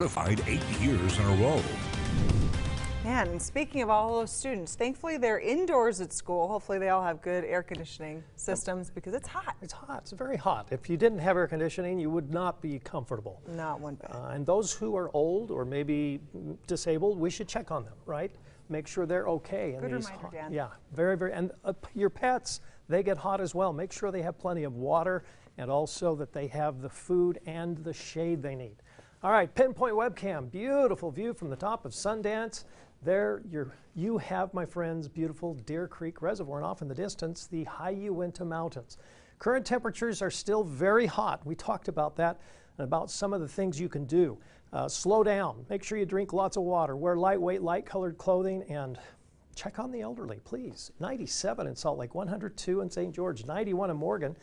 Certified 8 years in a row. And speaking of all those students, thankfully they're indoors at school. Hopefully they all have good air conditioning systems because it's hot. It's hot. It's very hot. If you didn't have air conditioning, you would not be comfortable. Not one bit. And those who are old or maybe disabled, we should check on them, right? Make sure they're okay. Good reminder, Dan. Yeah, very. And your pets, they get hot as well. Make sure they have plenty of water and also that they have the food and the shade they need. All right, pinpoint webcam, beautiful view from the top of Sundance. There you have, my friends, beautiful Deer Creek Reservoir, and off in the distance, the high Uinta Mountains. Current temperatures are still very hot. We talked about that and about some of the things you can do. Slow down, make sure you drink lots of water, wear lightweight, light-colored clothing, and check on the elderly, please. 97 in Salt Lake, 102 in St. George, 91 in Morgan.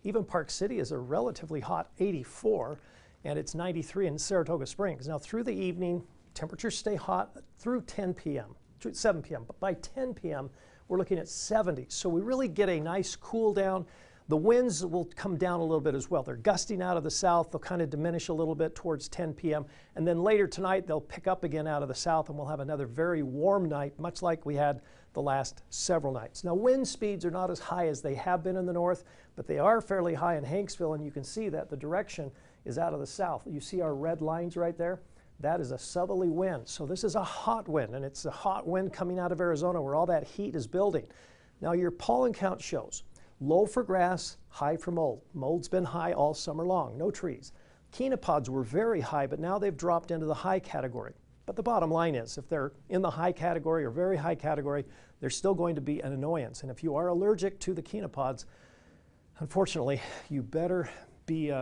Even Park City is a relatively hot 84. And it's 93 in Saratoga Springs. Now through the evening, temperatures stay hot through 10 p.m., through 7 p.m. But by 10 p.m., we're looking at 70. So we really get a nice cool down. The winds will come down a little bit as well. They're gusting out of the south. They'll kind of diminish a little bit towards 10 p.m. And then later tonight, they'll pick up again out of the south, and we'll have another very warm night, much like we had the last several nights. Now, wind speeds are not as high as they have been in the north, but they are fairly high in Hanksville, and you can see that the direction is out of the south. You see our red lines right there? That is a southerly wind. So this is a hot wind, and it's a hot wind coming out of Arizona where all that heat is building. Now your pollen count shows low for grass, high for mold. Mold's been high all summer long, no trees. Chenopod's were very high, but now they've dropped into the high category. But the bottom line is, if they're in the high category or very high category, they're still going to be an annoyance. And if you are allergic to the chenopod's, unfortunately, you better be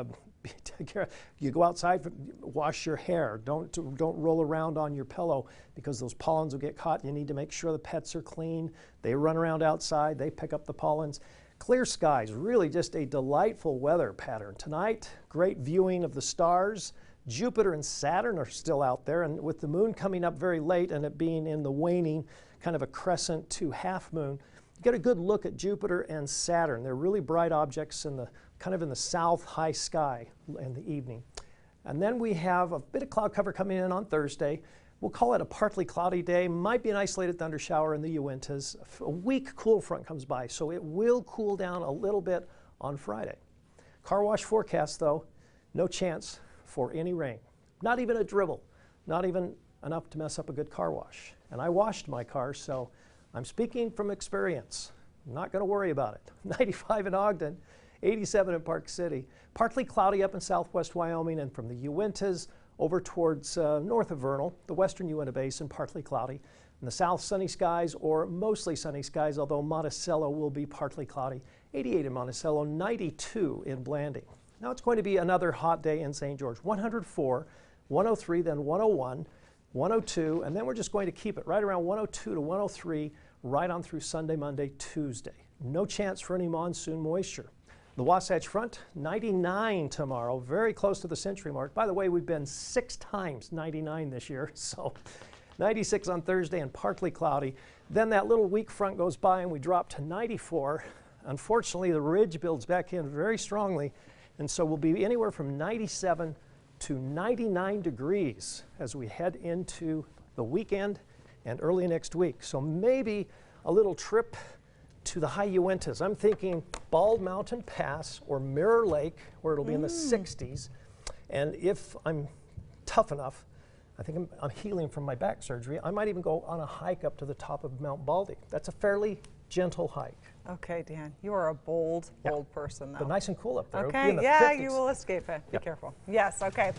take care. You go outside, wash your hair. Don't roll around on your pillow because those pollens will get caught. You need to make sure the pets are clean. They run around outside. They pick up the pollens. Clear skies, really just a delightful weather pattern. Tonight, great viewing of the stars. Jupiter and Saturn are still out there, and with the moon coming up very late and it being in the waning, kind of a crescent to half moon, you get a good look at Jupiter and Saturn. They're really bright objects in the kind of in the south high sky in the evening. And then we have a bit of cloud cover coming in on Thursday. We'll call it a partly cloudy day. Might be an isolated thunder shower in the Uintas. A weak cool front comes by, so it will cool down a little bit on Friday. Car wash forecast though, no chance for any rain. Not even a dribble, not even enough to mess up a good car wash. And I washed my car, so I'm speaking from experience. I'm not going to worry about it. 95 in Ogden, 87 in Park City. Partly cloudy up in southwest Wyoming, and from the Uintas over towards north of Vernal, the western Uinta Basin, partly cloudy. In the south, sunny skies or mostly sunny skies, although Monticello will be partly cloudy. 88 in Monticello, 92 in Blanding. Now it's going to be another hot day in St. George. 104, 103, then 101, 102, and then we're just going to keep it right around 102 to 103 right on through Sunday, Monday, Tuesday. No chance for any monsoon moisture. The Wasatch Front, 99 tomorrow, very close to the century mark. By the way, we've been 6 times 99 this year, so 96 on Thursday and partly cloudy. Then that little weak front goes by and we drop to 94. Unfortunately, the ridge builds back in very strongly, and so we'll be anywhere from 97 to 99 degrees as we head into the weekend and early next week. So maybe a little trip to the high Uintas. I'm thinking Bald Mountain Pass or Mirror Lake, where it'll be in the 60s. And if I'm tough enough, I think I'm healing from my back surgery, I might even go on a hike up to the top of Mount Baldy. That's a fairly gentle hike. Okay, Dan, you are a bold person, though. But nice and cool up there. Okay, yeah, you will escape it. Be careful. Yes, okay.